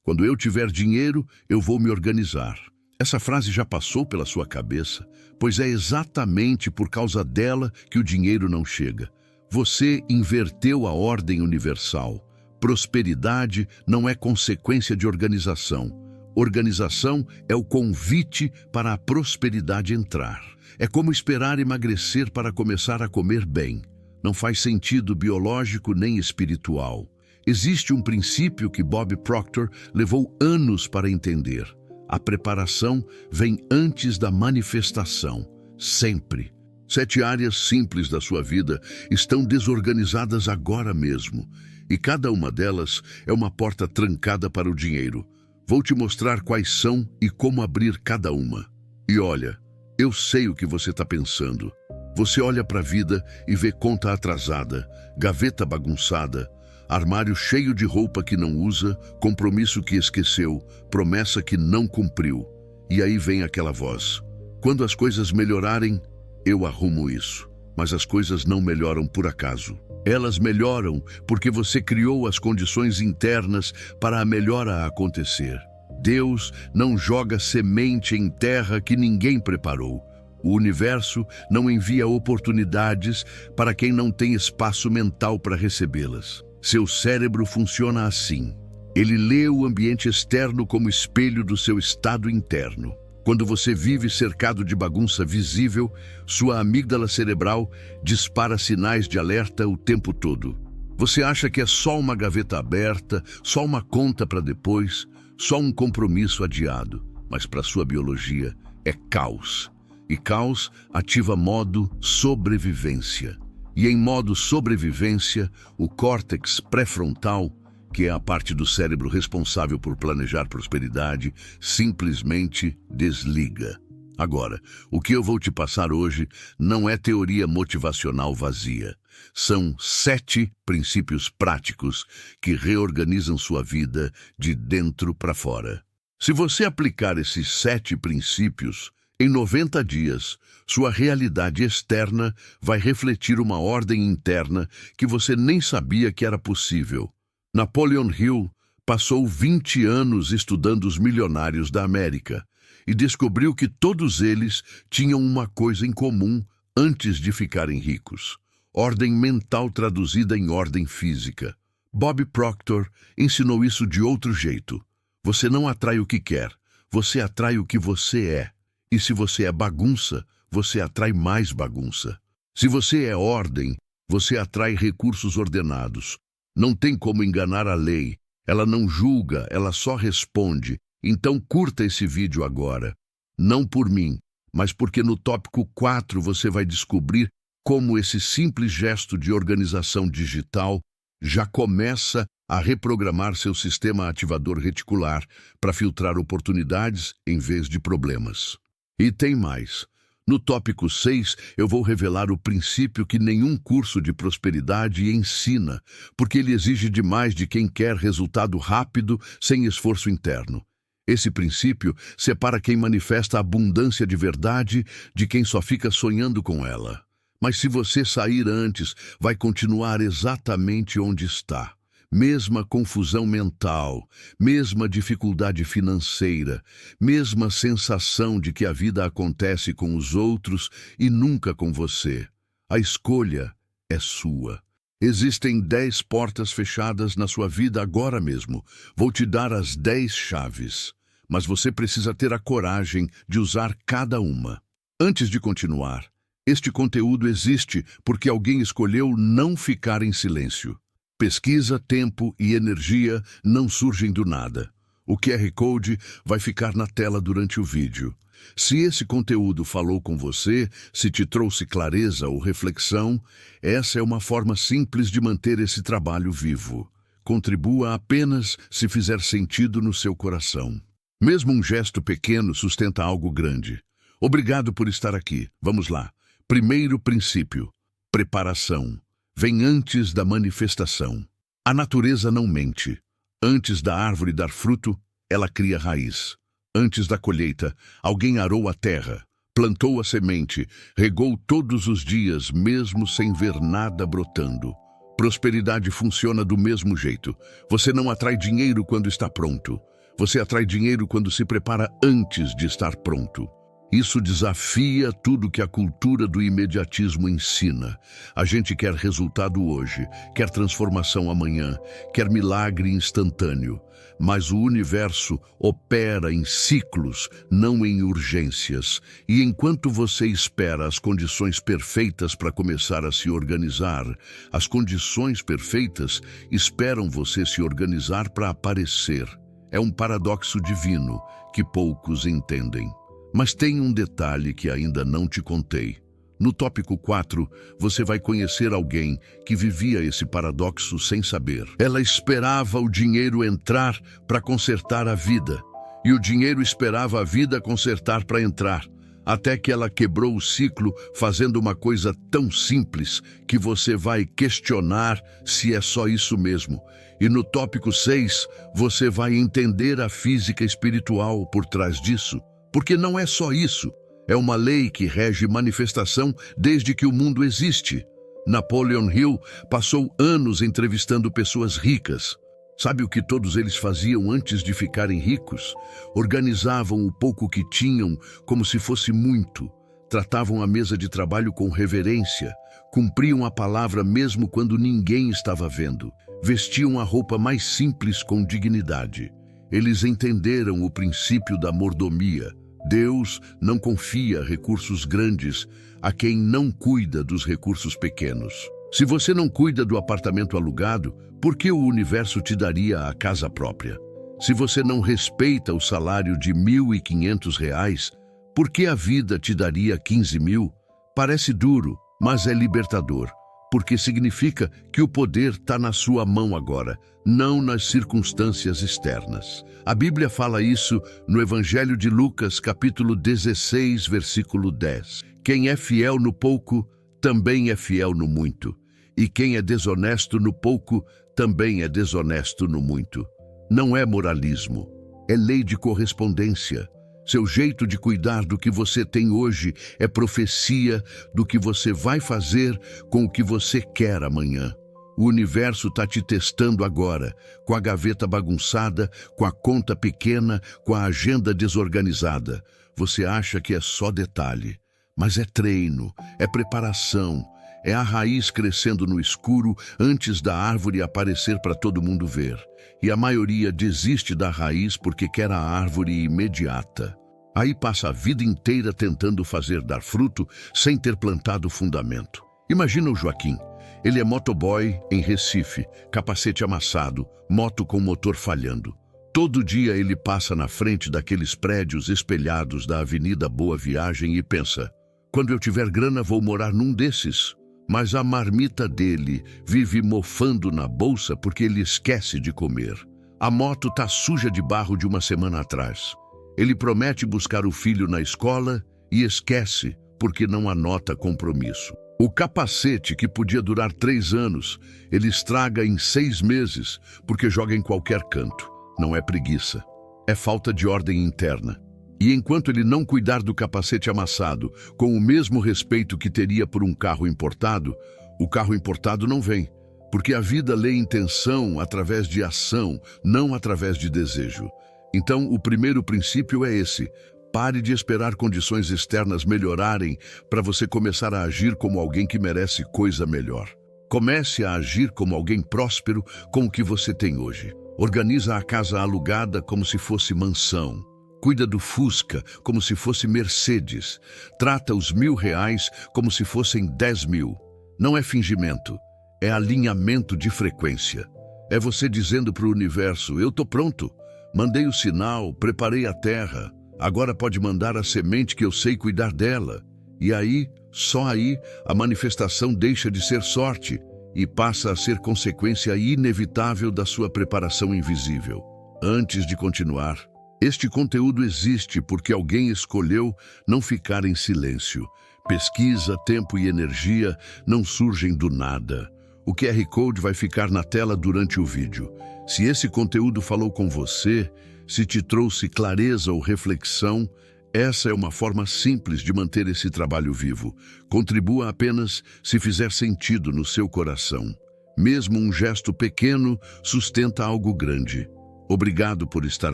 Quando eu tiver dinheiro, eu vou me organizar. Essa frase já passou pela sua cabeça, pois é exatamente por causa dela que o dinheiro não chega. Você inverteu a ordem universal. Prosperidade não é consequência de organização. Organização é o convite para a prosperidade entrar. É como esperar emagrecer para começar a comer bem. Não faz sentido biológico nem espiritual. Existe um princípio que Bob Proctor levou anos para entender. A preparação vem antes da manifestação, sempre. 7 áreas simples da sua vida estão desorganizadas agora mesmo, e cada uma delas é uma porta trancada para o dinheiro. Vou te mostrar quais são e como abrir cada uma. E olha, eu sei o que você está pensando. Você olha para a vida e vê conta atrasada, gaveta bagunçada, armário cheio de roupa que não usa, compromisso que esqueceu, promessa que não cumpriu. E aí vem aquela voz: quando as coisas melhorarem, eu arrumo isso. Mas as coisas não melhoram por acaso. Elas melhoram porque você criou as condições internas para a melhora acontecer. Deus não joga semente em terra que ninguém preparou. O universo não envia oportunidades para quem não tem espaço mental para recebê-las. Seu cérebro funciona assim. Ele lê o ambiente externo como espelho do seu estado interno. Quando você vive cercado de bagunça visível, sua amígdala cerebral dispara sinais de alerta o tempo todo. Você acha que é só uma gaveta aberta, só uma conta para depois, só um compromisso adiado. Mas para sua biologia é caos. E caos ativa modo sobrevivência. E em modo sobrevivência, o córtex pré-frontal, que é a parte do cérebro responsável por planejar prosperidade, simplesmente desliga. Agora, o que eu vou te passar hoje não é teoria motivacional vazia. São 7 princípios práticos que reorganizam sua vida de dentro para fora. Se você aplicar esses 7 princípios, em 90 dias, sua realidade externa vai refletir uma ordem interna que você nem sabia que era possível. Napoleon Hill passou 20 anos estudando os milionários da América e descobriu que todos eles tinham uma coisa em comum antes de ficarem ricos: ordem mental traduzida em ordem física. Bob Proctor ensinou isso de outro jeito. Você não atrai o que quer, você atrai o que você é. E se você é bagunça, você atrai mais bagunça. Se você é ordem, você atrai recursos ordenados. Não tem como enganar a lei. Ela não julga, ela só responde. Então curta esse vídeo agora. Não por mim, mas porque no tópico 4 você vai descobrir como esse simples gesto de organização digital já começa a reprogramar seu sistema ativador reticular para filtrar oportunidades em vez de problemas. E tem mais. No tópico 6, eu vou revelar o princípio que nenhum curso de prosperidade ensina, porque ele exige demais de quem quer resultado rápido, sem esforço interno. Esse princípio separa quem manifesta abundância de verdade de quem só fica sonhando com ela. Mas se você sair antes, vai continuar exatamente onde está. Mesma confusão mental, mesma dificuldade financeira, mesma sensação de que a vida acontece com os outros e nunca com você. A escolha é sua. Existem 10 portas fechadas na sua vida agora mesmo. Vou te dar as 10 chaves, mas você precisa ter a coragem de usar cada uma. Antes de continuar, este conteúdo existe porque alguém escolheu não ficar em silêncio. Pesquisa, tempo e energia não surgem do nada. O QR Code vai ficar na tela durante o vídeo. Se esse conteúdo falou com você, se te trouxe clareza ou reflexão, essa é uma forma simples de manter esse trabalho vivo. Contribua apenas se fizer sentido no seu coração. Mesmo um gesto pequeno sustenta algo grande. Obrigado por estar aqui. Vamos lá. Primeiro princípio: preparação. Vem antes da manifestação. A natureza não mente. Antes da árvore dar fruto, ela cria raiz. Antes da colheita, alguém arou a terra, plantou a semente, regou todos os dias, mesmo sem ver nada brotando. Prosperidade funciona do mesmo jeito. Você não atrai dinheiro quando está pronto. Você atrai dinheiro quando se prepara antes de estar pronto. Isso desafia tudo que a cultura do imediatismo ensina. A gente quer resultado hoje, quer transformação amanhã, quer milagre instantâneo. Mas o universo opera em ciclos, não em urgências. E enquanto você espera as condições perfeitas para começar a se organizar, as condições perfeitas esperam você se organizar para aparecer. É um paradoxo divino que poucos entendem. Mas tem um detalhe que ainda não te contei. No tópico 4, você vai conhecer alguém que vivia esse paradoxo sem saber. Ela esperava o dinheiro entrar para consertar a vida, e o dinheiro esperava a vida consertar para entrar, até que ela quebrou o ciclo fazendo uma coisa tão simples que você vai questionar se é só isso mesmo. E no tópico 6, você vai entender a física espiritual por trás disso. Porque não é só isso, é uma lei que rege manifestação desde que o mundo existe. Napoleon Hill passou anos entrevistando pessoas ricas. Sabe o que todos eles faziam antes de ficarem ricos? Organizavam o pouco que tinham como se fosse muito. Tratavam a mesa de trabalho com reverência. Cumpriam a palavra mesmo quando ninguém estava vendo. Vestiam a roupa mais simples com dignidade. Eles entenderam o princípio da mordomia. Deus não confia recursos grandes a quem não cuida dos recursos pequenos. Se você não cuida do apartamento alugado, por que o universo te daria a casa própria? Se você não respeita o salário de R$ 1.500, por que a vida te daria 15 mil? Parece duro, mas é libertador. Porque significa que o poder está na sua mão agora, não nas circunstâncias externas. A Bíblia fala isso no Evangelho de Lucas, capítulo 16, versículo 10. Quem é fiel no pouco, também é fiel no muito. E quem é desonesto no pouco, também é desonesto no muito. Não é moralismo, é lei de correspondência. Seu jeito de cuidar do que você tem hoje é profecia do que você vai fazer com o que você quer amanhã. O universo está te testando agora, com a gaveta bagunçada, com a conta pequena, com a agenda desorganizada. Você acha que é só detalhe, mas é treino, é preparação, é a raiz crescendo no escuro antes da árvore aparecer para todo mundo ver. E a maioria desiste da raiz porque quer a árvore imediata. Aí passa a vida inteira tentando fazer dar fruto sem ter plantado o fundamento. Imagina o Joaquim. Ele é motoboy em Recife, capacete amassado, moto com motor falhando. Todo dia ele passa na frente daqueles prédios espelhados da Avenida Boa Viagem e pensa: quando eu tiver grana vou morar num desses. Mas a marmita dele vive mofando na bolsa porque ele esquece de comer. A moto tá suja de barro de uma semana atrás. Ele promete buscar o filho na escola e esquece porque não anota compromisso. O capacete, que podia durar 3 anos, ele estraga em 6 meses porque joga em qualquer canto. Não é preguiça, é falta de ordem interna. E enquanto ele não cuidar do capacete amassado com o mesmo respeito que teria por um carro importado, o carro importado não vem. Porque a vida lê intenção através de ação, não através de desejo. Então, o primeiro princípio é esse: pare de esperar condições externas melhorarem para você começar a agir como alguém que merece coisa melhor. Comece a agir como alguém próspero com o que você tem hoje. Organiza a casa alugada como se fosse mansão. Cuida do Fusca como se fosse Mercedes. Trata os R$ 1.000 como se fossem 10 mil. Não é fingimento, é alinhamento de frequência. É você dizendo para o universo: eu estou pronto, mandei o sinal, preparei a terra, agora pode mandar a semente que eu sei cuidar dela. E aí, só aí, a manifestação deixa de ser sorte e passa a ser consequência inevitável da sua preparação invisível. Antes de continuar, este conteúdo existe porque alguém escolheu não ficar em silêncio. Pesquisa, tempo e energia não surgem do nada. O QR Code vai ficar na tela durante o vídeo. Se esse conteúdo falou com você, se te trouxe clareza ou reflexão, essa é uma forma simples de manter esse trabalho vivo. Contribua apenas se fizer sentido no seu coração. Mesmo um gesto pequeno sustenta algo grande. Obrigado por estar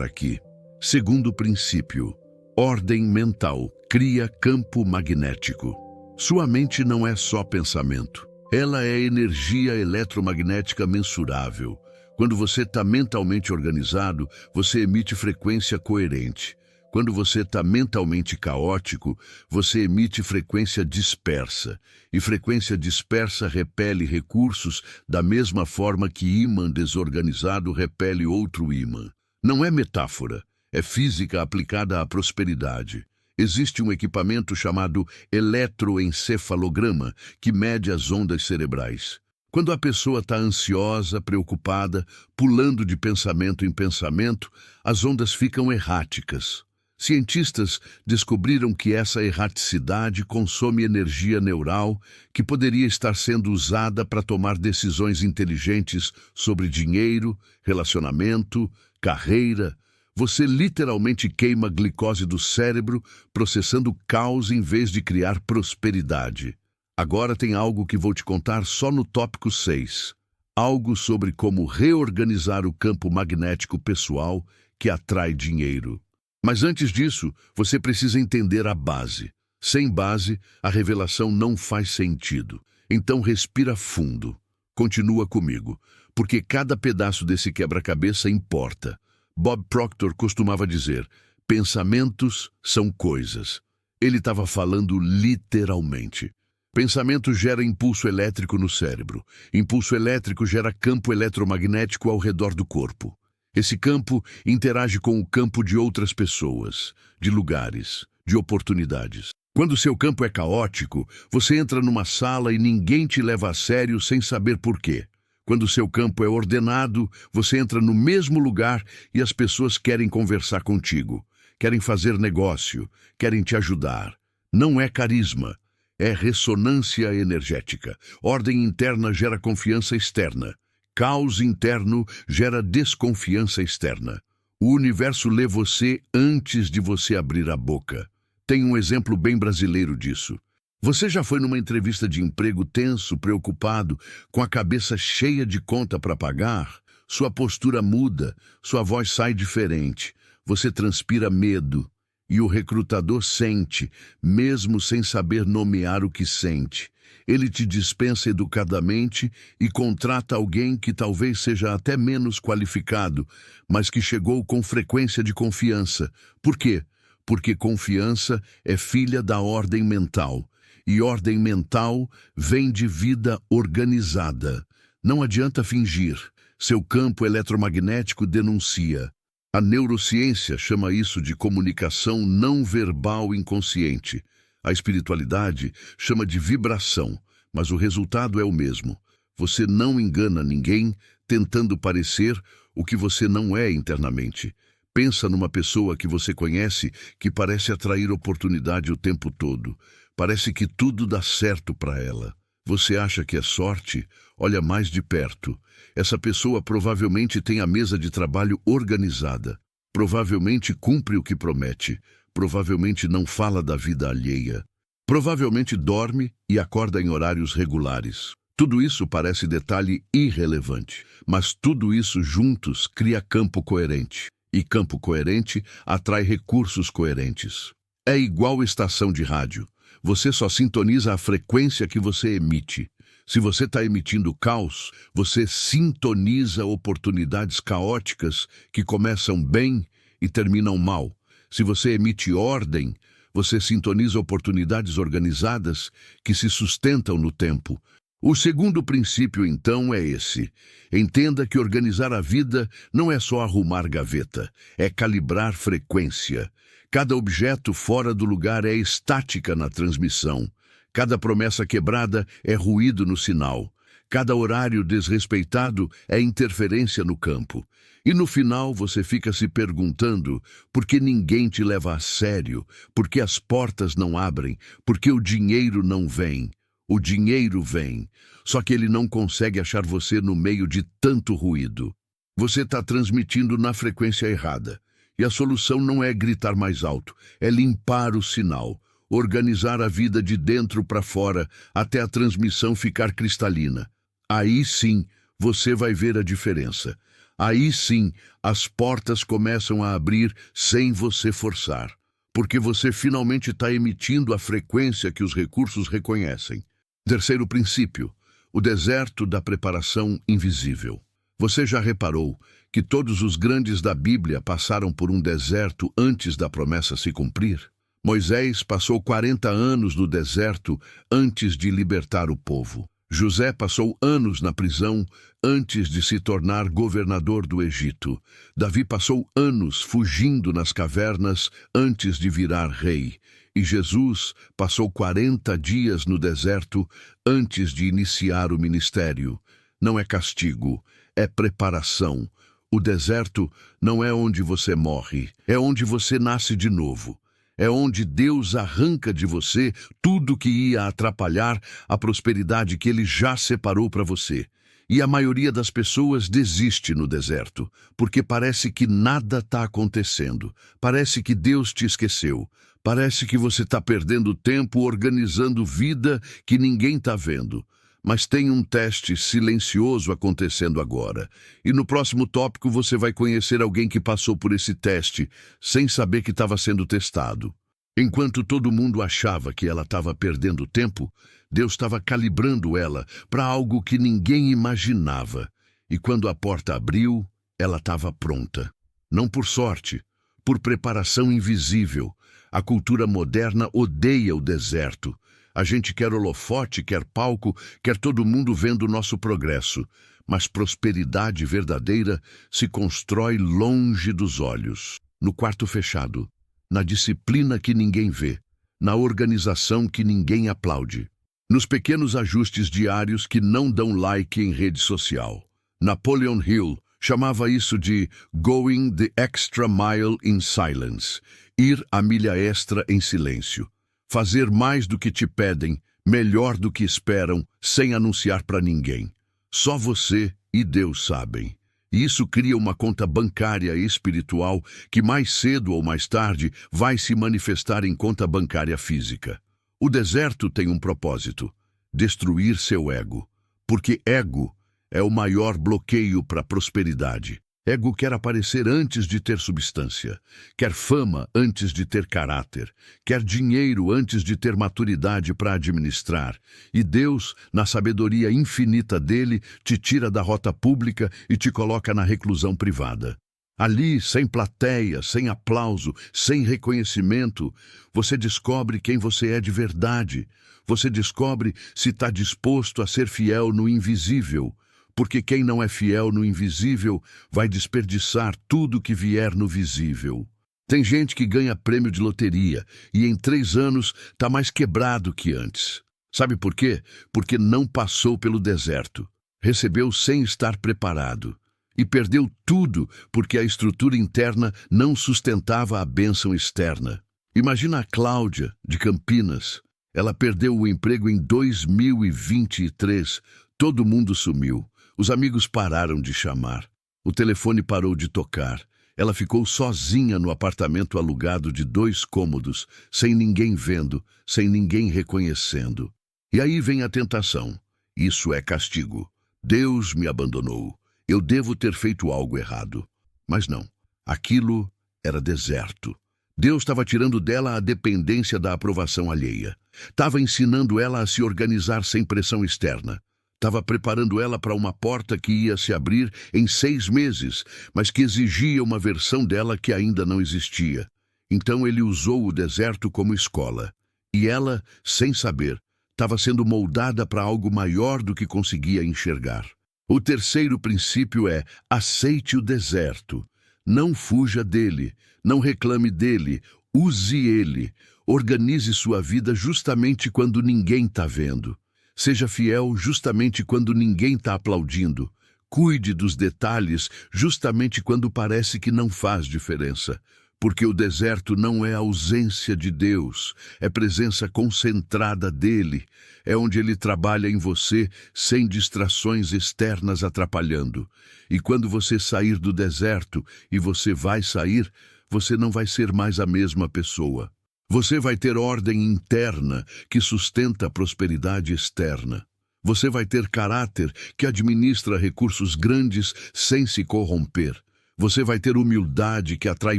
aqui. Segundo princípio, ordem mental cria campo magnético. Sua mente não é só pensamento. Ela é energia eletromagnética mensurável. Quando você está mentalmente organizado, você emite frequência coerente. Quando você está mentalmente caótico, você emite frequência dispersa. E frequência dispersa repele recursos da mesma forma que ímã desorganizado repele outro ímã. Não é metáfora, é física aplicada à prosperidade. Existe um equipamento chamado eletroencefalograma que mede as ondas cerebrais. Quando a pessoa está ansiosa, preocupada, pulando de pensamento em pensamento, as ondas ficam erráticas. Cientistas descobriram que essa erraticidade consome energia neural que poderia estar sendo usada para tomar decisões inteligentes sobre dinheiro, relacionamento, carreira. Você literalmente queima glicose do cérebro, processando caos em vez de criar prosperidade. Agora tem algo que vou te contar só no tópico 6. Algo sobre como reorganizar o campo magnético pessoal que atrai dinheiro. Mas antes disso, você precisa entender a base. Sem base, a revelação não faz sentido. Então respira fundo. Continua comigo, porque cada pedaço desse quebra-cabeça importa. Bob Proctor costumava dizer, pensamentos são coisas. Ele estava falando literalmente. Pensamento gera impulso elétrico no cérebro. Impulso elétrico gera campo eletromagnético ao redor do corpo. Esse campo interage com o campo de outras pessoas, de lugares, de oportunidades. Quando seu campo é caótico, você entra numa sala e ninguém te leva a sério sem saber por quê. Quando seu campo é ordenado, você entra no mesmo lugar e as pessoas querem conversar contigo, querem fazer negócio, querem te ajudar. Não é carisma, é ressonância energética. Ordem interna gera confiança externa. Caos interno gera desconfiança externa. O universo lê você antes de você abrir a boca. Tem um exemplo bem brasileiro disso. Você já foi numa entrevista de emprego tenso, preocupado, com a cabeça cheia de conta para pagar? Sua postura muda, sua voz sai diferente. Você transpira medo. E o recrutador sente, mesmo sem saber nomear o que sente. Ele te dispensa educadamente e contrata alguém que talvez seja até menos qualificado, mas que chegou com frequência de confiança. Por quê? Porque confiança é filha da ordem mental. E ordem mental vem de vida organizada. Não adianta fingir. Seu campo eletromagnético denuncia. A neurociência chama isso de comunicação não verbal inconsciente. A espiritualidade chama de vibração, mas o resultado é o mesmo. Você não engana ninguém tentando parecer o que você não é internamente. Pensa numa pessoa que você conhece que parece atrair oportunidade o tempo todo. Parece que tudo dá certo para ela. Você acha que é sorte? Olha mais de perto. Essa pessoa provavelmente tem a mesa de trabalho organizada. Provavelmente cumpre o que promete. Provavelmente não fala da vida alheia. Provavelmente dorme e acorda em horários regulares. Tudo isso parece detalhe irrelevante, mas tudo isso juntos cria campo coerente. E campo coerente atrai recursos coerentes. É igual estação de rádio. Você só sintoniza a frequência que você emite. Se você está emitindo caos, você sintoniza oportunidades caóticas que começam bem e terminam mal. Se você emite ordem, você sintoniza oportunidades organizadas que se sustentam no tempo. O segundo princípio, então, é esse. Entenda que organizar a vida não é só arrumar gaveta, é calibrar frequência. Cada objeto fora do lugar é estática na transmissão. Cada promessa quebrada é ruído no sinal. Cada horário desrespeitado é interferência no campo. E no final você fica se perguntando por que ninguém te leva a sério, por que as portas não abrem, por que o dinheiro não vem. O dinheiro vem, só que ele não consegue achar você no meio de tanto ruído. Você está transmitindo na frequência errada. E a solução não é gritar mais alto, é limpar o sinal, organizar a vida de dentro para fora até a transmissão ficar cristalina. Aí sim, você vai ver a diferença. Aí sim, as portas começam a abrir sem você forçar, porque você finalmente está emitindo a frequência que os recursos reconhecem. Terceiro princípio, o deserto da preparação invisível. Você já reparou que todos os grandes da Bíblia passaram por um deserto antes da promessa se cumprir? Moisés passou 40 anos no deserto antes de libertar o povo. José passou anos na prisão antes de se tornar governador do Egito. Davi passou anos fugindo nas cavernas antes de virar rei. E Jesus passou 40 dias no deserto antes de iniciar o ministério. Não é castigo, é preparação. O deserto não é onde você morre, é onde você nasce de novo. É onde Deus arranca de você tudo que ia atrapalhar a prosperidade que Ele já separou para você. E a maioria das pessoas desiste no deserto, porque parece que nada está acontecendo. Parece que Deus te esqueceu. Parece que você está perdendo tempo organizando vida que ninguém está vendo. Mas tem um teste silencioso acontecendo agora. E no próximo tópico você vai conhecer alguém que passou por esse teste, sem saber que estava sendo testado. Enquanto todo mundo achava que ela estava perdendo tempo, Deus estava calibrando ela para algo que ninguém imaginava. E quando a porta abriu, ela estava pronta. Não por sorte, por preparação invisível. A cultura moderna odeia o deserto. A gente quer holofote, quer palco, quer todo mundo vendo o nosso progresso. Mas prosperidade verdadeira se constrói longe dos olhos, no quarto fechado, na disciplina que ninguém vê, na organização que ninguém aplaude, nos pequenos ajustes diários que não dão like em rede social. Napoleon Hill chamava isso de going the extra mile in silence, ir a milha extra em silêncio. Fazer mais do que te pedem, melhor do que esperam, sem anunciar para ninguém. Só você e Deus sabem. E isso cria uma conta bancária espiritual que mais cedo ou mais tarde vai se manifestar em conta bancária física. O deserto tem um propósito: destruir seu ego. Porque ego é o maior bloqueio para a prosperidade. Ego quer aparecer antes de ter substância, quer fama antes de ter caráter, quer dinheiro antes de ter maturidade para administrar. E Deus, na sabedoria infinita dele, te tira da rota pública e te coloca na reclusão privada. Ali, sem plateia, sem aplauso, sem reconhecimento, você descobre quem você é de verdade. Você descobre se está disposto a ser fiel no invisível. Porque quem não é fiel no invisível vai desperdiçar tudo que vier no visível. Tem gente que ganha prêmio de loteria e em 3 anos está mais quebrado que antes. Sabe por quê? Porque não passou pelo deserto. Recebeu sem estar preparado. E perdeu tudo porque a estrutura interna não sustentava a bênção externa. Imagina a Cláudia, de Campinas. Ela perdeu o emprego em 2023. Todo mundo sumiu. Os amigos pararam de chamar. O telefone parou de tocar. Ela ficou sozinha no apartamento alugado de 2 cômodos, sem ninguém vendo, sem ninguém reconhecendo. E aí vem a tentação. Isso é castigo. Deus me abandonou. Eu devo ter feito algo errado. Mas não. Aquilo era deserto. Deus estava tirando dela a dependência da aprovação alheia. Estava ensinando ela a se organizar sem pressão externa. Estava preparando ela para uma porta que ia se abrir em 6 meses, mas que exigia uma versão dela que ainda não existia. Então ele usou o deserto como escola. E ela, sem saber, estava sendo moldada para algo maior do que conseguia enxergar. O terceiro princípio é: aceite o deserto. Não fuja dele, não reclame dele, use ele. Organize sua vida justamente quando ninguém está vendo. Seja fiel justamente quando ninguém está aplaudindo. Cuide dos detalhes justamente quando parece que não faz diferença. Porque o deserto não é ausência de Deus, é presença concentrada dele. É onde ele trabalha em você sem distrações externas atrapalhando. E quando você sair do deserto, e você vai sair, você não vai ser mais a mesma pessoa. Você vai ter ordem interna que sustenta a prosperidade externa. Você vai ter caráter que administra recursos grandes sem se corromper. Você vai ter humildade que atrai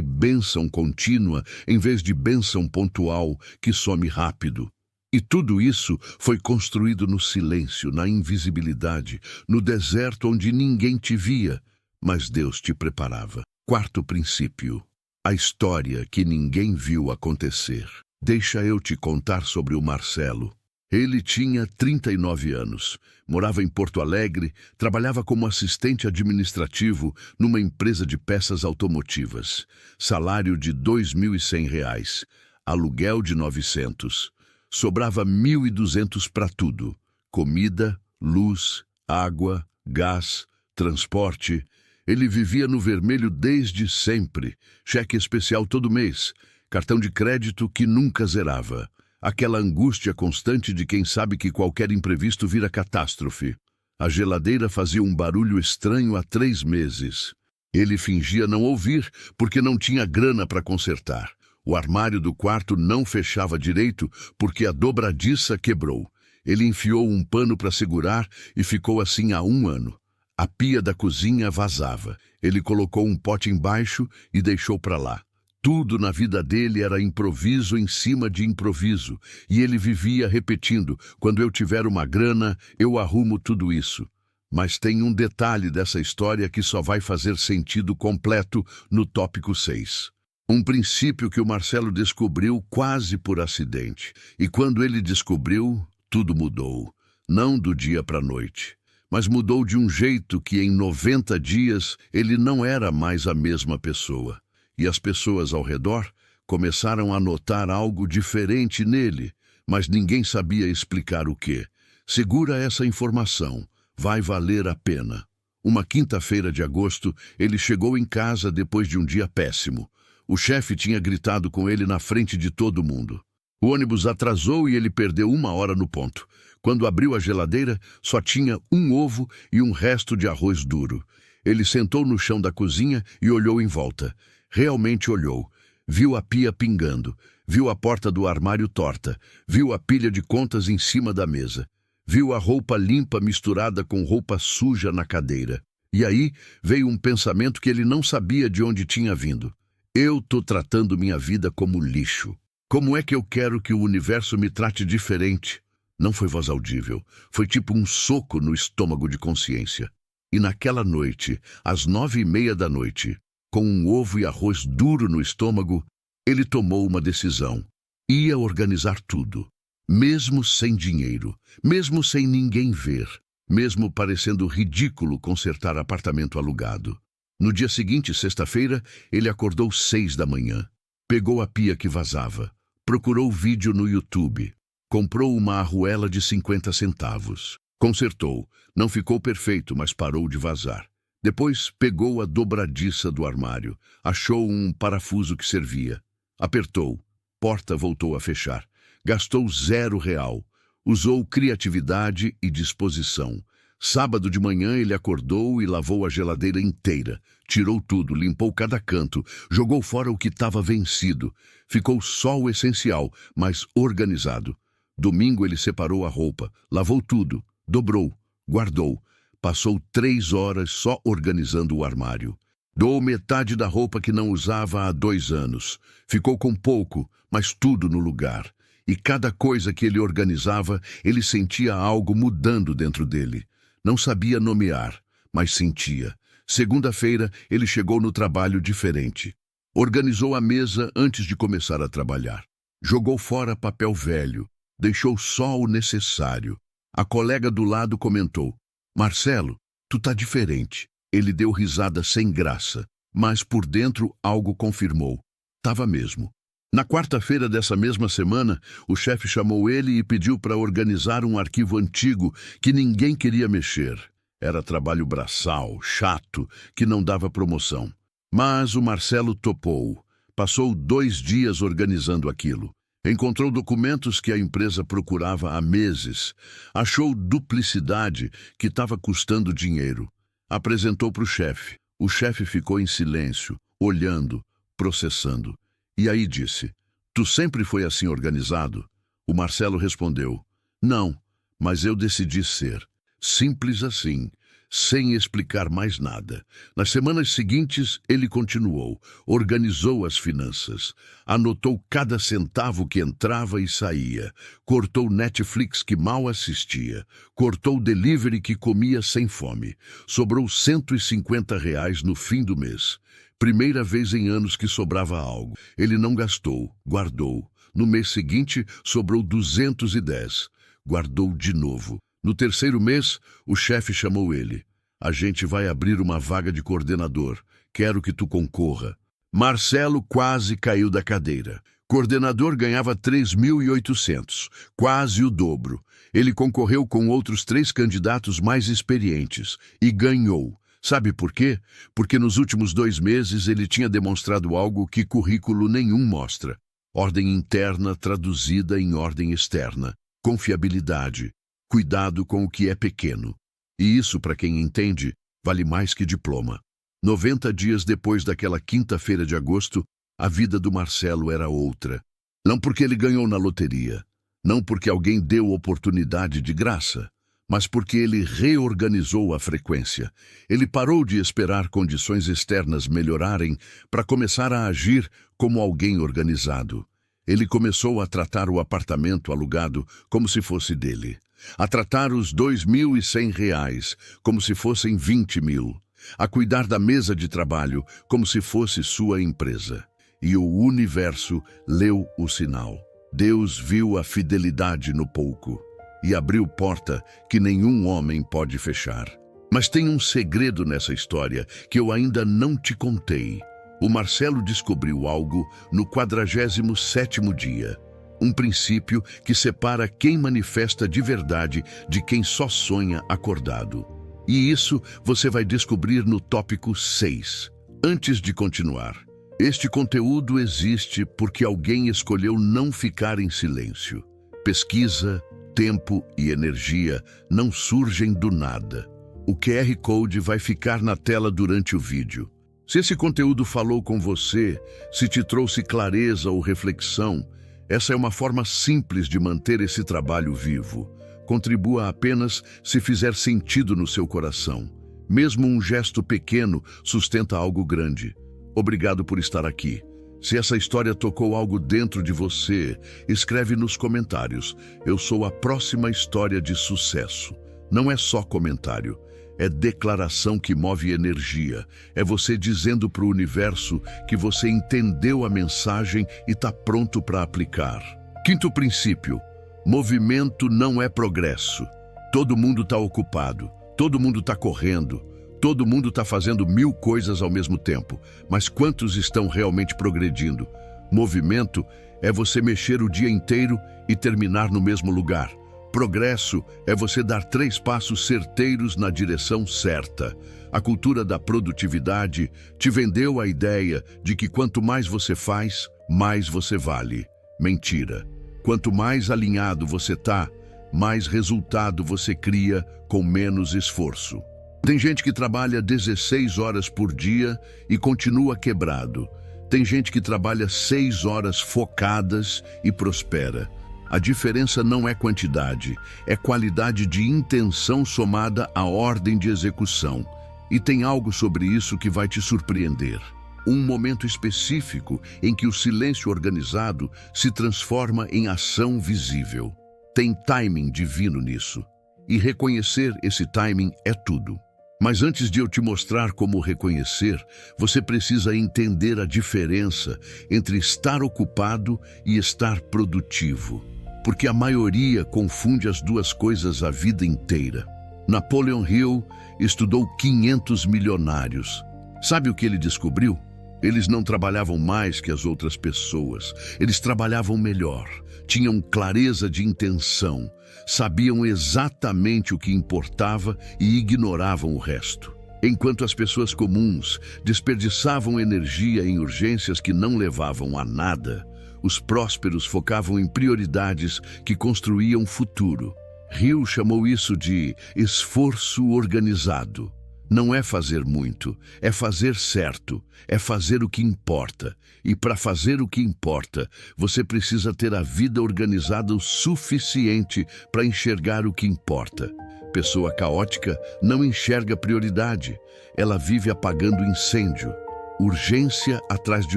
bênção contínua em vez de bênção pontual que some rápido. E tudo isso foi construído no silêncio, na invisibilidade, no deserto onde ninguém te via, mas Deus te preparava. Quarto princípio: a história que ninguém viu acontecer. Deixa eu te contar sobre o Marcelo. Ele tinha 39 anos, morava em Porto Alegre, trabalhava como assistente administrativo numa empresa de peças automotivas. Salário de R$ 2.100, aluguel de 900. Sobrava 1.200 para tudo: comida, luz, água, gás, transporte. Ele vivia no vermelho desde sempre, cheque especial todo mês, cartão de crédito que nunca zerava. Aquela angústia constante de quem sabe que qualquer imprevisto vira catástrofe. A geladeira fazia um barulho estranho há 3 meses. Ele fingia não ouvir, porque não tinha grana para consertar. O armário do quarto não fechava direito, porque a dobradiça quebrou. Ele enfiou um pano para segurar e ficou assim há 1 ano. A pia da cozinha vazava. Ele colocou um pote embaixo e deixou para lá. Tudo na vida dele era improviso em cima de improviso, e ele vivia repetindo: quando eu tiver uma grana, eu arrumo tudo isso. Mas tem um detalhe dessa história que só vai fazer sentido completo no tópico 6. Um princípio que o Marcelo descobriu quase por acidente. E quando ele descobriu, tudo mudou. Não do dia para a noite, mas mudou de um jeito que em 90 dias ele não era mais a mesma pessoa. E as pessoas ao redor começaram a notar algo diferente nele, mas ninguém sabia explicar o quê. Segura essa informação, vai valer a pena. Uma quinta-feira de agosto, ele chegou em casa depois de um dia péssimo. O chefe tinha gritado com ele na frente de todo mundo. O ônibus atrasou e ele perdeu 1 hora no ponto. Quando abriu a geladeira, só tinha um ovo e um resto de arroz duro. Ele sentou no chão da cozinha e olhou em volta. Realmente olhou. Viu a pia pingando, viu a porta do armário torta, viu a pilha de contas em cima da mesa, viu a roupa limpa misturada com roupa suja na cadeira. E aí veio um pensamento que ele não sabia de onde tinha vindo. Eu tô tratando minha vida como lixo. Como é que eu quero que o universo me trate diferente? Não foi voz audível, foi tipo um soco no estômago de consciência. E naquela noite, às 9:30 da noite, com um ovo e arroz duro no estômago, ele tomou uma decisão. Ia organizar tudo, mesmo sem dinheiro, mesmo sem ninguém ver, mesmo parecendo ridículo consertar apartamento alugado. No dia seguinte, sexta-feira, ele acordou 6 da manhã. Pegou a pia que vazava, procurou vídeo no YouTube, comprou uma arruela de 50 centavos. Consertou, não ficou perfeito, mas parou de vazar. Depois pegou a dobradiça do armário, achou um parafuso que servia. Apertou, porta voltou a fechar. Gastou R$0, usou criatividade e disposição. Sábado de manhã ele acordou e lavou a geladeira inteira. Tirou tudo, limpou cada canto, jogou fora o que estava vencido. Ficou só o essencial, mas organizado. Domingo ele separou a roupa, lavou tudo, dobrou, guardou. Passou 3 horas só organizando o armário. Doou metade da roupa que não usava há 2 anos. Ficou com pouco, mas tudo no lugar. E cada coisa que ele organizava, ele sentia algo mudando dentro dele. Não sabia nomear, mas sentia. Segunda-feira, ele chegou no trabalho diferente. Organizou a mesa antes de começar a trabalhar. Jogou fora papel velho. Deixou só o necessário. A colega do lado comentou: Marcelo, tu tá diferente. Ele deu risada sem graça, mas por dentro algo confirmou. Tava mesmo. Na quarta-feira dessa mesma semana, o chefe chamou ele e pediu para organizar um arquivo antigo que ninguém queria mexer. Era trabalho braçal, chato, que não dava promoção. Mas o Marcelo topou. Passou 2 dias organizando aquilo. Encontrou documentos que a empresa procurava há meses. Achou duplicidade que estava custando dinheiro. Apresentou para o chefe. O chefe ficou em silêncio, olhando, processando. E aí disse: Tu sempre foi assim organizado? O Marcelo respondeu: Não, Mas eu decidi ser. Simples assim, sem explicar mais nada. Nas semanas seguintes, ele continuou, organizou as finanças, anotou cada centavo que entrava e saía, cortou Netflix que mal assistia, cortou delivery que comia sem fome. Sobrou R$ 150 no fim do mês. Primeira vez em anos que sobrava algo. Ele não gastou, guardou. No mês seguinte, sobrou 210. Guardou de novo. No terceiro mês, o chefe chamou ele. A gente vai abrir uma vaga de coordenador. Quero que tu concorra. Marcelo quase caiu da cadeira. Coordenador ganhava 3.800, quase o dobro. Ele concorreu com outros 3 candidatos mais experientes e ganhou. Sabe por quê? Porque nos últimos 2 meses ele tinha demonstrado algo que currículo nenhum mostra. Ordem interna traduzida em ordem externa. Confiabilidade. Cuidado com o que é pequeno. E isso, para quem entende, vale mais que diploma. 90 dias depois daquela quinta-feira de agosto, a vida do Marcelo era outra. Não porque ele ganhou na loteria, não porque alguém deu oportunidade de graça, mas porque ele reorganizou a frequência. Ele parou de esperar condições externas melhorarem para começar a agir como alguém organizado. Ele começou a tratar o apartamento alugado como se fosse dele. A tratar os R$ 2.100 como se fossem 20.000. A cuidar da mesa de trabalho como se fosse sua empresa. E o universo leu o sinal. Deus viu a fidelidade no pouco e abriu porta que nenhum homem pode fechar. Mas tem um segredo nessa história que eu ainda não te contei. O Marcelo descobriu algo no 47º dia. Um princípio que separa quem manifesta de verdade de quem só sonha acordado. E isso você vai descobrir no tópico 6. Antes de continuar, este conteúdo existe porque alguém escolheu não ficar em silêncio. Pesquisa, tempo e energia não surgem do nada. O QR Code vai ficar na tela durante o vídeo. Se esse conteúdo falou com você, se te trouxe clareza ou reflexão, essa é uma forma simples de manter esse trabalho vivo. Contribua apenas se fizer sentido no seu coração. Mesmo um gesto pequeno sustenta algo grande. Obrigado por estar aqui. Se essa história tocou algo dentro de você, escreve nos comentários. Eu sou a próxima história de sucesso. Não é só comentário. É declaração que move energia. É você dizendo para o universo que você entendeu a mensagem e está pronto para aplicar. Quinto princípio. Movimento não é progresso. Todo mundo está ocupado. Todo mundo está correndo. Todo mundo está fazendo 1000 coisas ao mesmo tempo. Mas quantos estão realmente progredindo? Movimento é você mexer o dia inteiro e terminar no mesmo lugar. Progresso é você dar 3 passos certeiros na direção certa. A cultura da produtividade te vendeu a ideia de que quanto mais você faz, mais você vale. Mentira. Quanto mais alinhado você está, mais resultado você cria com menos esforço. Tem gente que trabalha 16 horas por dia e continua quebrado. Tem gente que trabalha 6 horas focadas e prospera. A diferença não é quantidade, é qualidade de intenção somada à ordem de execução. E tem algo sobre isso que vai te surpreender. Um momento específico em que o silêncio organizado se transforma em ação visível. Tem timing divino nisso. E reconhecer esse timing é tudo. Mas antes de eu te mostrar como reconhecer, você precisa entender a diferença entre estar ocupado e estar produtivo. Porque a maioria confunde as duas coisas a vida inteira. Napoleon Hill estudou 500 milionários. Sabe o que ele descobriu? Eles não trabalhavam mais que as outras pessoas. Eles trabalhavam melhor, tinham clareza de intenção, sabiam exatamente o que importava e ignoravam o resto. Enquanto as pessoas comuns desperdiçavam energia em urgências que não levavam a nada, os prósperos focavam em prioridades que construíam futuro. Hill chamou isso de esforço organizado. não é fazer muito, é fazer certo, é fazer o que importa. E para fazer o que importa, você precisa ter a vida organizada o suficiente para enxergar o que importa. Pessoa caótica não enxerga prioridade, ela vive apagando incêndio, urgência atrás de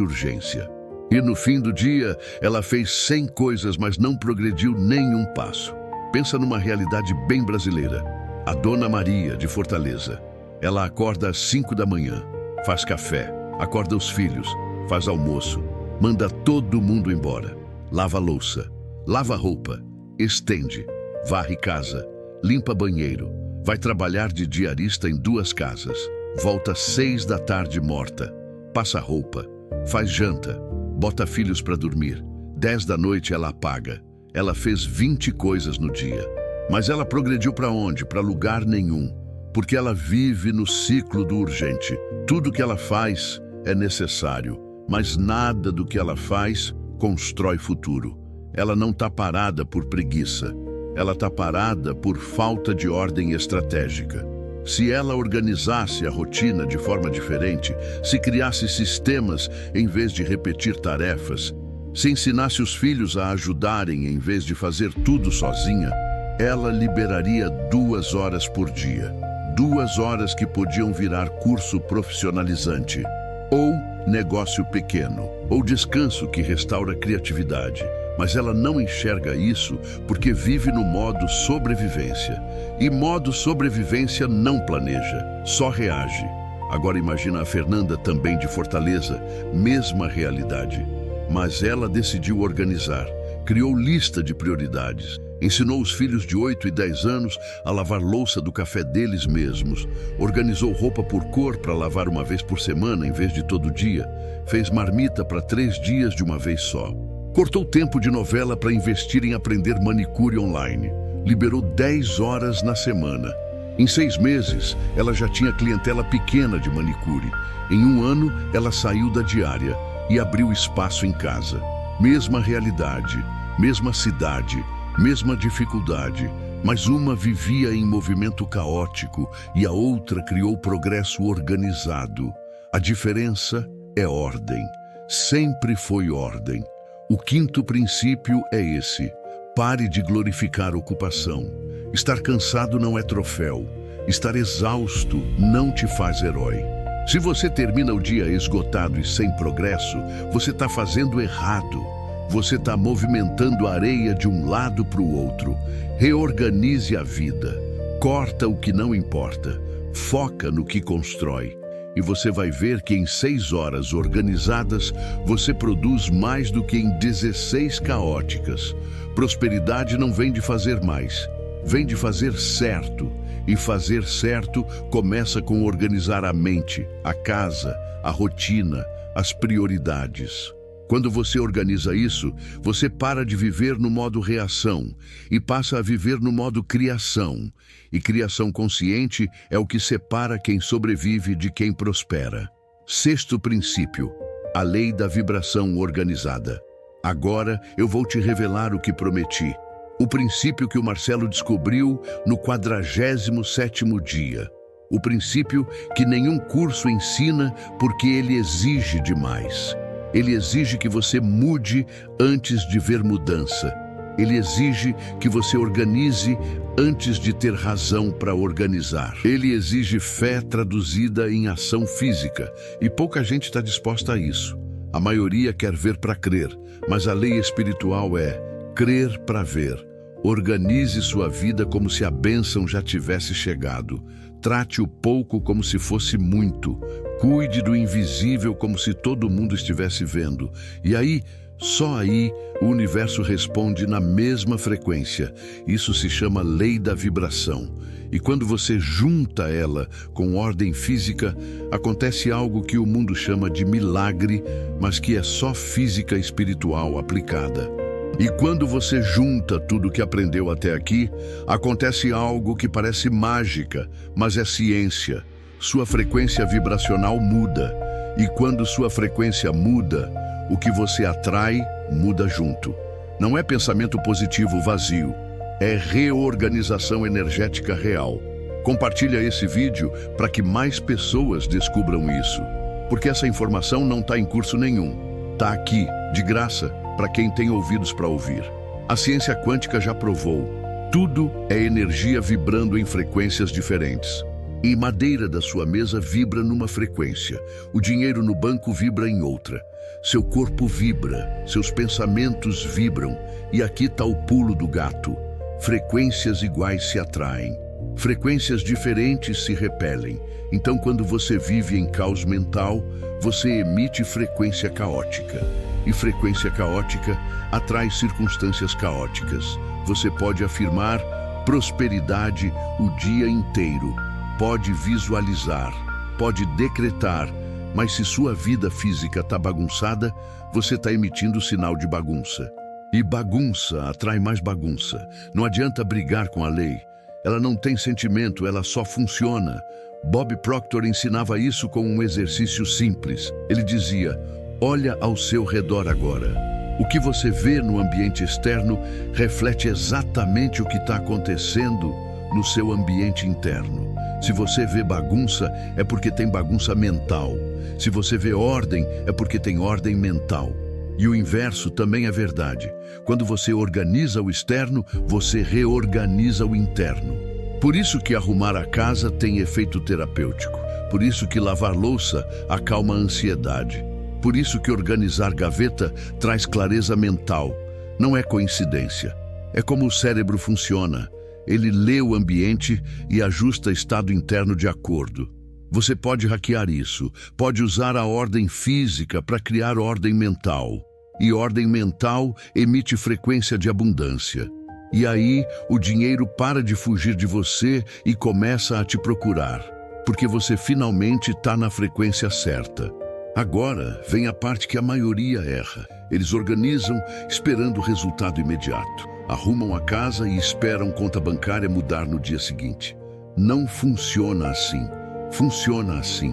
urgência. E no fim do dia, ela fez 100 coisas, mas não progrediu nenhum passo. Pensa numa realidade bem brasileira. A Dona Maria, de Fortaleza. Ela acorda às 5 da manhã, faz café, acorda os filhos, faz almoço, manda todo mundo embora, lava a louça, lava a roupa, estende, varre casa, limpa banheiro, vai trabalhar de diarista em 2 casas, volta às 6 da tarde morta, passa roupa, faz janta, bota filhos para dormir, 10 da noite ela apaga. Ela fez 20 coisas no dia, mas ela progrediu para onde? Para lugar nenhum. Porque ela vive no ciclo do urgente. Tudo que ela faz é necessário, mas nada do que ela faz constrói futuro. Ela não está parada por preguiça, ela está parada por falta de ordem estratégica. Se ela organizasse a rotina de forma diferente, se criasse sistemas em vez de repetir tarefas, se ensinasse os filhos a ajudarem em vez de fazer tudo sozinha, ela liberaria 2 horas por dia. 2 horas que podiam virar curso profissionalizante, ou negócio pequeno, ou descanso que restaura a criatividade. Mas ela não enxerga isso porque vive no modo sobrevivência. E modo sobrevivência não planeja, só reage. Agora imagina a Fernanda, também de Fortaleza, mesma realidade. Mas ela decidiu organizar, criou lista de prioridades. Ensinou os filhos de 8 e 10 anos a lavar louça do café deles mesmos. Organizou roupa por cor para lavar uma vez por semana em vez de todo dia. Fez marmita para 3 dias de uma vez só. Cortou tempo de novela para investir em aprender manicure online. Liberou 10 horas na semana. Em 6 meses, ela já tinha clientela pequena de manicure. Em 1 ano, ela saiu da diária e abriu espaço em casa. Mesma realidade, mesma cidade, mesma dificuldade, mas uma vivia em movimento caótico e a outra criou progresso organizado. A diferença é ordem. Sempre foi ordem. O 5º princípio é esse: pare de glorificar ocupação. Estar cansado não é troféu. Estar exausto não te faz herói. Se você termina o dia esgotado e sem progresso, você está fazendo errado. Você está movimentando a areia de um lado para o outro. Reorganize a vida. Corta o que não importa. Foca no que constrói. E você vai ver que em 6 horas organizadas, você produz mais do que em 16 caóticas. Prosperidade não vem de fazer mais, vem de fazer certo. E fazer certo começa com organizar a mente, a casa, a rotina, as prioridades. Quando você organiza isso, você para de viver no modo reação e passa a viver no modo criação. E criação consciente é o que separa quem sobrevive de quem prospera. 6º princípio: a lei da vibração organizada. Agora eu vou te revelar o que prometi. O princípio que o Marcelo descobriu no 47º dia. O princípio que nenhum curso ensina porque ele exige demais. Ele exige que você mude antes de ver mudança. Ele exige que você organize antes de ter razão para organizar. Ele exige fé traduzida em ação física, e pouca gente está disposta a isso. A maioria quer ver para crer, mas a lei espiritual é crer para ver. Organize sua vida como se a bênção já tivesse chegado. Trate o pouco como se fosse muito. Cuide do invisível como se todo mundo estivesse vendo. E aí, só aí, o universo responde na mesma frequência. Isso se chama lei da vibração. E quando você junta ela com ordem física, acontece algo que o mundo chama de milagre, mas que é só física espiritual aplicada. E quando você junta tudo que aprendeu até aqui, acontece algo que parece mágica, mas é ciência. Sua frequência vibracional muda. E quando sua frequência muda, o que você atrai muda junto. Não é pensamento positivo vazio, é reorganização energética real. Compartilha esse vídeo para que mais pessoas descubram isso. Porque essa informação não está em curso nenhum. Está aqui, de graça, para quem tem ouvidos para ouvir. A ciência quântica já provou. Tudo é energia vibrando em frequências diferentes. E madeira da sua mesa vibra numa frequência. O dinheiro no banco vibra em outra. Seu corpo vibra, seus pensamentos vibram. E aqui está o pulo do gato. Frequências iguais se atraem. Frequências diferentes se repelem. Então, quando você vive em caos mental, você emite frequência caótica. E frequência caótica atrai circunstâncias caóticas. Você pode afirmar prosperidade o dia inteiro. Pode visualizar, pode decretar, mas se sua vida física está bagunçada, você está emitindo sinal de bagunça. E bagunça atrai mais bagunça. Não adianta brigar com a lei. Ela não tem sentimento, ela só funciona. Bob Proctor ensinava isso com um exercício simples. Ele dizia: olha ao seu redor agora. O que você vê no ambiente externo reflete exatamente o que está acontecendo no seu ambiente interno. Se você vê bagunça, é porque tem bagunça mental. Se você vê ordem, é porque tem ordem mental. E o inverso também é verdade. Quando você organiza o externo, você reorganiza o interno. Por isso que arrumar a casa tem efeito terapêutico. Por isso que lavar louça acalma a ansiedade. Por isso que organizar gaveta traz clareza mental. Não é coincidência. É como o cérebro funciona. Ele lê o ambiente e ajusta estado interno de acordo. Você pode hackear isso, pode usar a ordem física para criar ordem mental. E ordem mental emite frequência de abundância. E aí o dinheiro para de fugir de você e começa a te procurar, porque você finalmente está na frequência certa. Agora vem a parte que a maioria erra. Eles organizam esperando o resultado imediato. Arrumam a casa e esperam conta bancária mudar no dia seguinte. Não funciona assim. Funciona assim.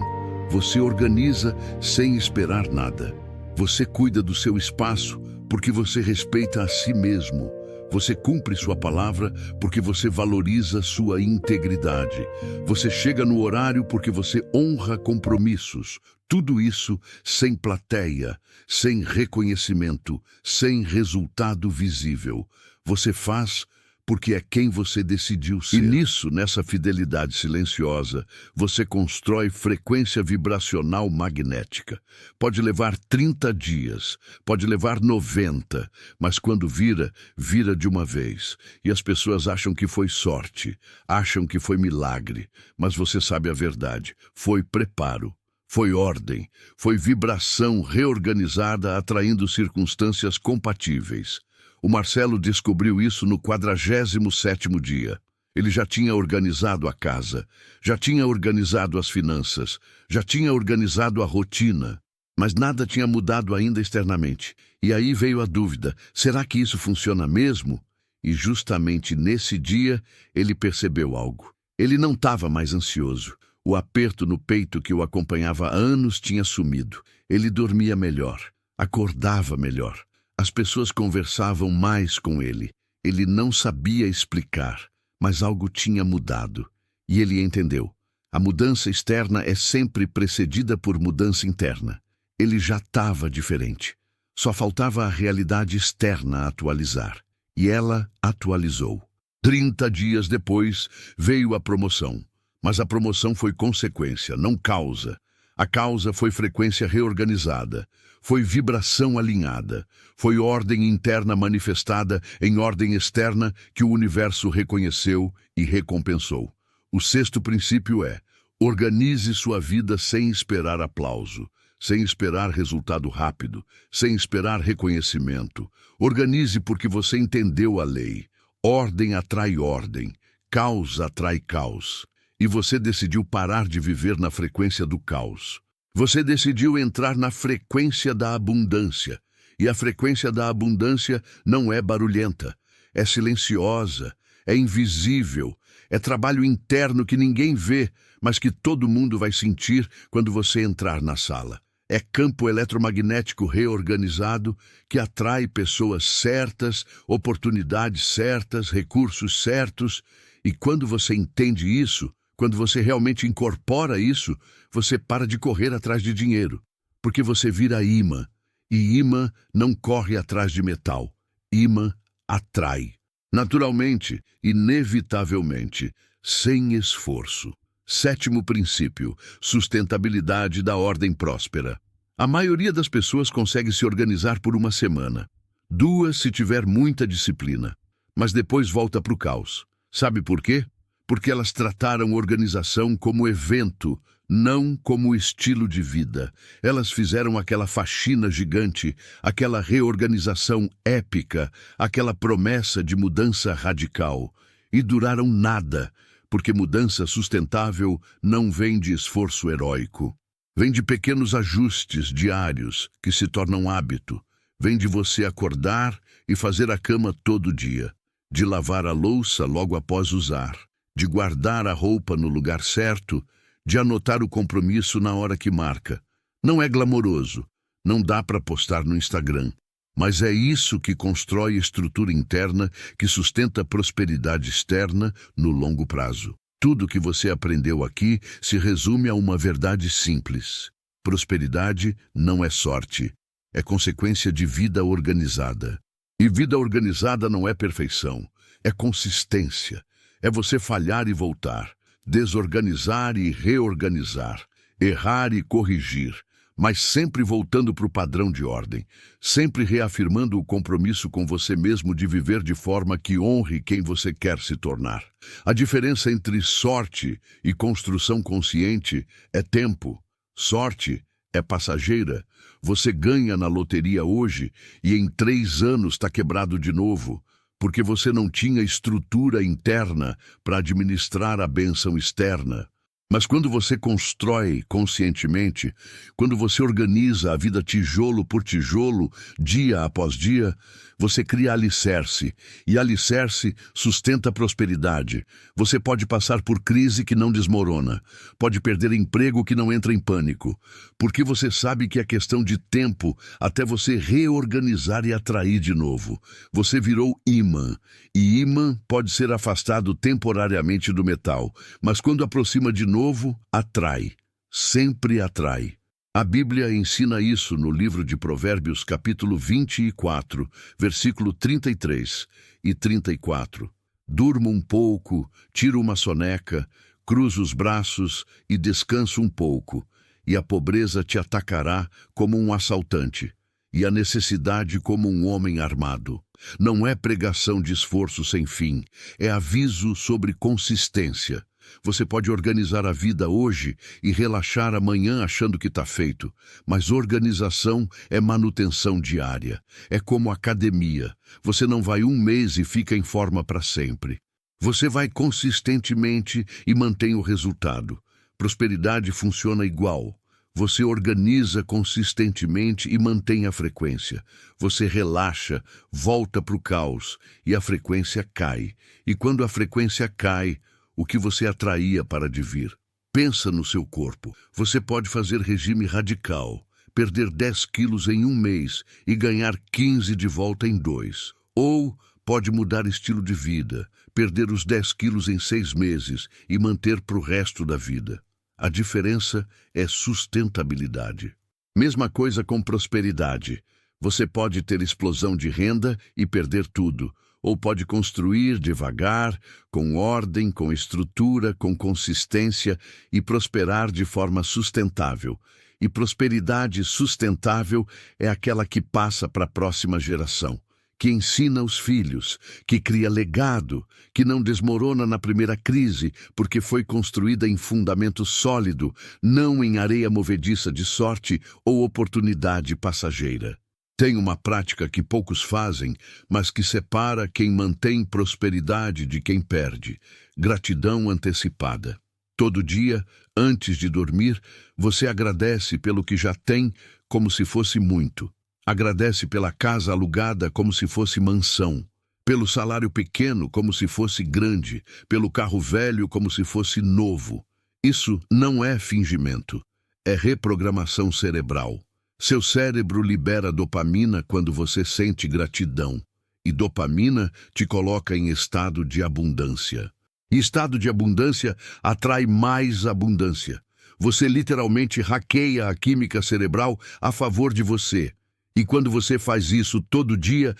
Você organiza sem esperar nada. Você cuida do seu espaço porque você respeita a si mesmo. Você cumpre sua palavra porque você valoriza sua integridade. Você chega no horário porque você honra compromissos. Tudo isso sem plateia, sem reconhecimento, sem resultado visível. Você faz porque é quem você decidiu ser. E nisso, nessa fidelidade silenciosa, você constrói frequência vibracional magnética. Pode levar 30 dias, pode levar 90, mas quando vira, vira de uma vez. E as pessoas acham que foi sorte, acham que foi milagre, mas você sabe a verdade, foi preparo. Foi ordem, foi vibração reorganizada atraindo circunstâncias compatíveis. O Marcelo descobriu isso no 47º dia. Ele já tinha organizado a casa, já tinha organizado as finanças, já tinha organizado a rotina, mas nada tinha mudado ainda externamente. E aí veio a dúvida, será que isso funciona mesmo? E justamente nesse dia ele percebeu algo. Ele não estava mais ansioso. O aperto no peito que o acompanhava há anos tinha sumido. Ele dormia melhor, acordava melhor. As pessoas conversavam mais com ele. Ele não sabia explicar, mas algo tinha mudado. E ele entendeu. A mudança externa é sempre precedida por mudança interna. Ele já estava diferente. Só faltava a realidade externa atualizar. E ela atualizou. 30 dias depois veio a promoção. Mas a promoção foi consequência, não causa. A causa foi frequência reorganizada, foi vibração alinhada, foi ordem interna manifestada em ordem externa que o universo reconheceu e recompensou. O sexto princípio é: organize sua vida sem esperar aplauso, sem esperar resultado rápido, sem esperar reconhecimento. Organize porque você entendeu a lei. Ordem atrai ordem, caos atrai caos. E você decidiu parar de viver na frequência do caos. Você decidiu entrar na frequência da abundância. E a frequência da abundância não é barulhenta, é silenciosa, é invisível, é trabalho interno que ninguém vê, mas que todo mundo vai sentir quando você entrar na sala. É campo eletromagnético reorganizado que atrai pessoas certas, oportunidades certas, recursos certos. E quando você entende isso, Quando você realmente incorpora isso, você para de correr atrás de dinheiro, porque você vira imã. E imã não corre atrás de metal. Imã atrai. Naturalmente, inevitavelmente, sem esforço. Sétimo princípio: sustentabilidade da ordem próspera. A maioria das pessoas consegue se organizar por uma semana. 2 se tiver muita disciplina. Mas depois volta para o caos. Sabe por quê? Porque elas trataram organização como evento, não como estilo de vida. Elas fizeram aquela faxina gigante, aquela reorganização épica, aquela promessa de mudança radical. E duraram nada, porque mudança sustentável não vem de esforço heróico. Vem de pequenos ajustes diários que se tornam hábito. Vem de você acordar e fazer a cama todo dia, de lavar a louça logo após usar, de guardar a roupa no lugar certo, de anotar o compromisso na hora que marca. Não é glamouroso, não dá para postar no Instagram, mas é isso que constrói estrutura interna que sustenta a prosperidade externa no longo prazo. Tudo que você aprendeu aqui se resume a uma verdade simples. Prosperidade não é sorte, é consequência de vida organizada. E vida organizada não é perfeição, é consistência. É você falhar e voltar, desorganizar e reorganizar, errar e corrigir, mas sempre voltando para o padrão de ordem, sempre reafirmando o compromisso com você mesmo de viver de forma que honre quem você quer se tornar. A diferença entre sorte e construção consciente é tempo. Sorte é passageira. Você ganha na loteria hoje e em 3 anos está quebrado de novo, porque você não tinha estrutura interna para administrar a bênção externa. Mas quando você constrói conscientemente, quando você organiza a vida tijolo por tijolo, dia após dia, você cria alicerce, e alicerce sustenta a prosperidade. Você pode passar por crise que não desmorona, pode perder emprego que não entra em pânico, porque você sabe que é questão de tempo até você reorganizar e atrair de novo. Você virou imã, e imã pode ser afastado temporariamente do metal, mas quando aproxima de novo, atrai, sempre atrai. A Bíblia ensina isso no livro de Provérbios, capítulo 24, versículo 33 e 34. Durma um pouco, tira uma soneca, cruza os braços e descansa um pouco, e a pobreza te atacará como um assaltante, e a necessidade como um homem armado. Não é pregação de esforço sem fim, é aviso sobre consistência. Você pode organizar a vida hoje e relaxar amanhã achando que está feito, mas organização é manutenção diária. É como academia. Você não vai 1 mês e fica em forma para sempre. Você vai consistentemente e mantém o resultado. Prosperidade funciona igual. Você organiza consistentemente e mantém a frequência. Você relaxa, volta para o caos e a frequência cai. E quando a frequência cai, o que você atraía para de vir? Pensa no seu corpo. Você pode fazer regime radical, perder 10 quilos em 1 mês e ganhar 15 de volta em 2. Ou pode mudar estilo de vida, perder os 10 quilos em 6 meses e manter para o resto da vida. A diferença é sustentabilidade. Mesma coisa com prosperidade. Você pode ter explosão de renda e perder tudo, ou pode construir devagar, com ordem, com estrutura, com consistência e prosperar de forma sustentável. E prosperidade sustentável é aquela que passa para a próxima geração, que ensina os filhos, que cria legado, que não desmorona na primeira crise, porque foi construída em fundamento sólido, não em areia movediça de sorte ou oportunidade passageira. Tem uma prática que poucos fazem, mas que separa quem mantém prosperidade de quem perde: gratidão antecipada. Todo dia, antes de dormir, você agradece pelo que já tem como se fosse muito. Agradece pela casa alugada como se fosse mansão, pelo salário pequeno como se fosse grande, pelo carro velho como se fosse novo. Isso não é fingimento, é reprogramação cerebral. Seu cérebro libera dopamina quando você sente gratidão, e dopamina te coloca em estado de abundância. E estado de abundância atrai mais abundância. Você literalmente hackeia a química cerebral a favor de você. E quando você faz isso todo dia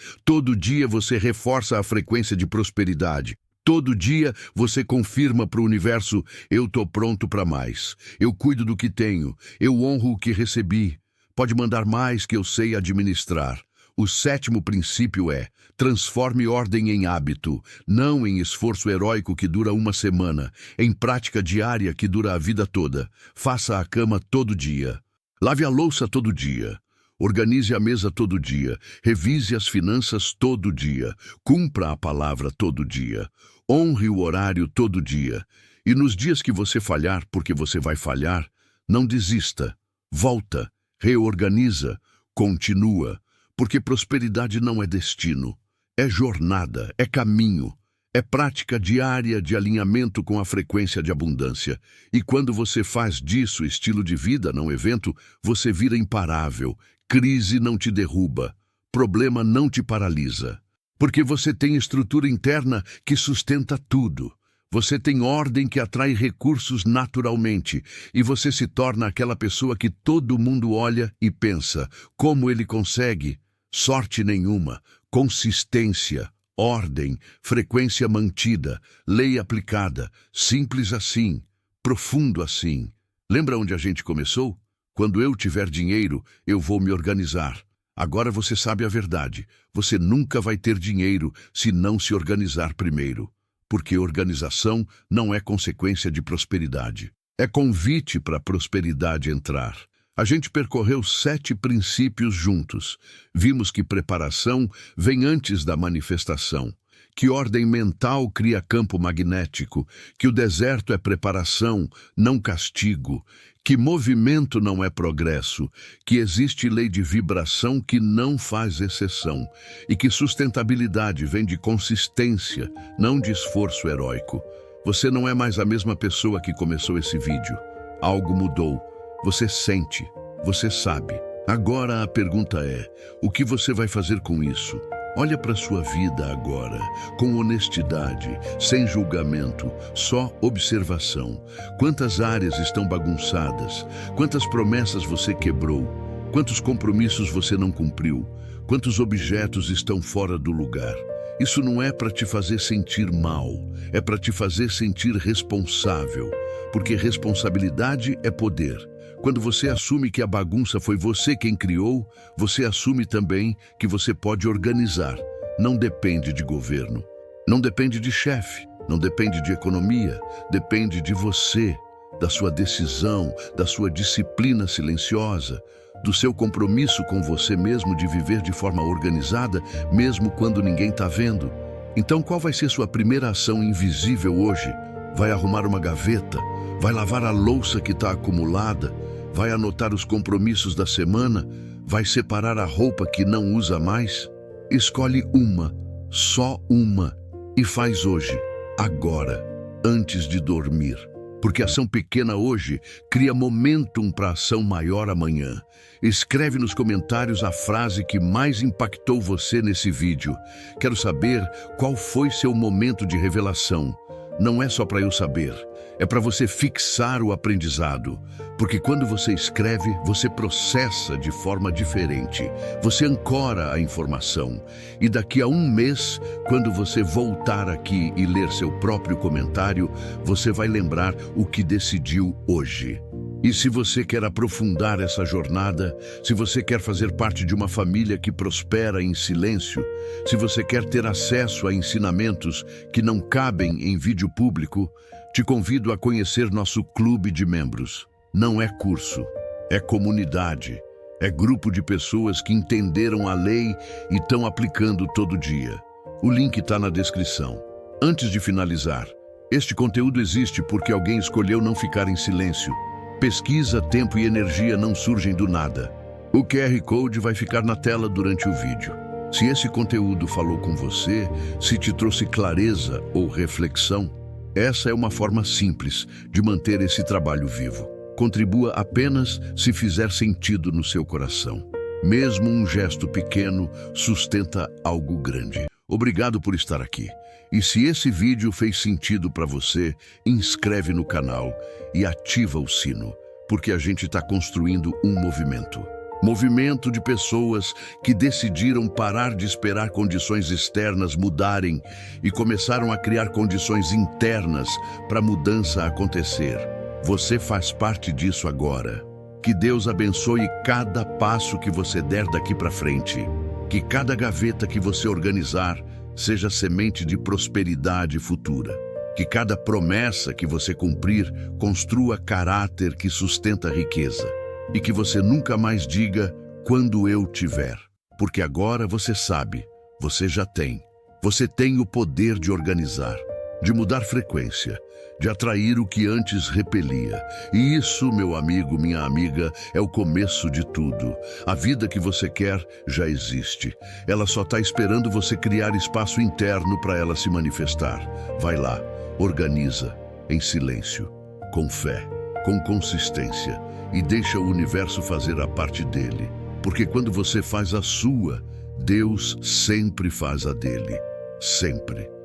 você reforça a frequência de prosperidade. Todo dia você confirma para o universo: eu estou pronto para mais. Eu cuido do que tenho. Eu honro o que recebi. Pode mandar mais que eu sei administrar. O 7º princípio é: transforme ordem em hábito, não em esforço heróico que dura uma semana, em prática diária que dura a vida toda. Faça a cama todo dia. Lave a louça todo dia. Organize a mesa todo dia. Revise as finanças todo dia. Cumpra a palavra todo dia. Honre o horário todo dia. E nos dias que você falhar, porque você vai falhar, não desista. Volta, reorganiza, continua. Porque prosperidade não é destino, é jornada, é caminho, é prática diária de alinhamento com a frequência de abundância. E quando você faz disso estilo de vida, não evento, você vira imparável. Crise não te derruba, problema não te paralisa. Porque você tem estrutura interna que sustenta tudo. Você tem ordem que atrai recursos naturalmente. E você se torna aquela pessoa que todo mundo olha e pensa: como ele consegue? Sorte nenhuma, consistência, ordem, frequência mantida, lei aplicada, simples assim, profundo assim. Lembra onde a gente começou? Quando eu tiver dinheiro, eu vou me organizar. Agora você sabe a verdade. Você nunca vai ter dinheiro se não se organizar primeiro. Porque organização não é consequência de prosperidade. É convite para a prosperidade entrar. A gente percorreu 7 princípios juntos. Vimos que preparação vem antes da manifestação, que ordem mental cria campo magnético, que o deserto é preparação, não castigo, que movimento não é progresso, que existe lei de vibração que não faz exceção, e que sustentabilidade vem de consistência, não de esforço heróico. Você não é mais a mesma pessoa que começou esse vídeo. Algo mudou. Você sente, você sabe. Agora a pergunta é: o que você vai fazer com isso? Olha para sua vida agora, com honestidade, sem julgamento, só observação. Quantas áreas estão bagunçadas? Quantas promessas você quebrou? Quantos compromissos você não cumpriu? Quantos objetos estão fora do lugar? Isso não é para te fazer sentir mal, é para te fazer sentir responsável, porque responsabilidade é poder. Quando você assume que a bagunça foi você quem criou, você assume também que você pode organizar. Não depende de governo, não depende de chefe, não depende de economia, depende de você, da sua decisão, da sua disciplina silenciosa, do seu compromisso com você mesmo de viver de forma organizada, mesmo quando ninguém está vendo. Então qual vai ser sua primeira ação invisível hoje? Vai arrumar uma gaveta? Vai lavar a louça que está acumulada? Vai anotar os compromissos da semana? Vai separar a roupa que não usa mais? Escolhe uma, só uma, e faz hoje, agora, antes de dormir. Porque ação pequena hoje cria momentum para ação maior amanhã. Escreve nos comentários a frase que mais impactou você nesse vídeo. Quero saber qual foi seu momento de revelação. Não é só para eu saber, é para você fixar o aprendizado. Porque quando você escreve, você processa de forma diferente. Você ancora a informação. E daqui a um mês, quando você voltar aqui e ler seu próprio comentário, você vai lembrar o que decidiu hoje. E se você quer aprofundar essa jornada, se você quer fazer parte de uma família que prospera em silêncio, se você quer ter acesso a ensinamentos que não cabem em vídeo público, te convido a conhecer nosso clube de membros. Não é curso, é comunidade, é grupo de pessoas que entenderam a lei e estão aplicando todo dia. O link está na descrição. Antes de finalizar, este conteúdo existe porque alguém escolheu não ficar em silêncio. Pesquisa, tempo e energia não surgem do nada. O QR Code vai ficar na tela durante o vídeo. Se esse conteúdo falou com você, se te trouxe clareza ou reflexão, essa é uma forma simples de manter esse trabalho vivo. Contribua apenas se fizer sentido no seu coração. Mesmo um gesto pequeno sustenta algo grande. Obrigado por estar aqui. E se esse vídeo fez sentido para você, inscreve no canal e ativa o sino, porque a gente está construindo um movimento. Movimento de pessoas que decidiram parar de esperar condições externas mudarem e começaram a criar condições internas para a mudança acontecer. Você faz parte disso agora. Que Deus abençoe cada passo que você der daqui para frente. Que cada gaveta que você organizar seja semente de prosperidade futura. Que cada promessa que você cumprir construa caráter que sustenta a riqueza. E que você nunca mais diga quando eu tiver, porque agora você sabe, você já tem. Você tem o poder de organizar, de mudar frequência, de atrair o que antes repelia. E isso, meu amigo, minha amiga, é o começo de tudo. A vida que você quer já existe. Ela só está esperando você criar espaço interno para ela se manifestar. Vai lá, organiza, em silêncio, com fé, com consistência. E deixa o universo fazer a parte dele. Porque quando você faz a sua, Deus sempre faz a dele. Sempre.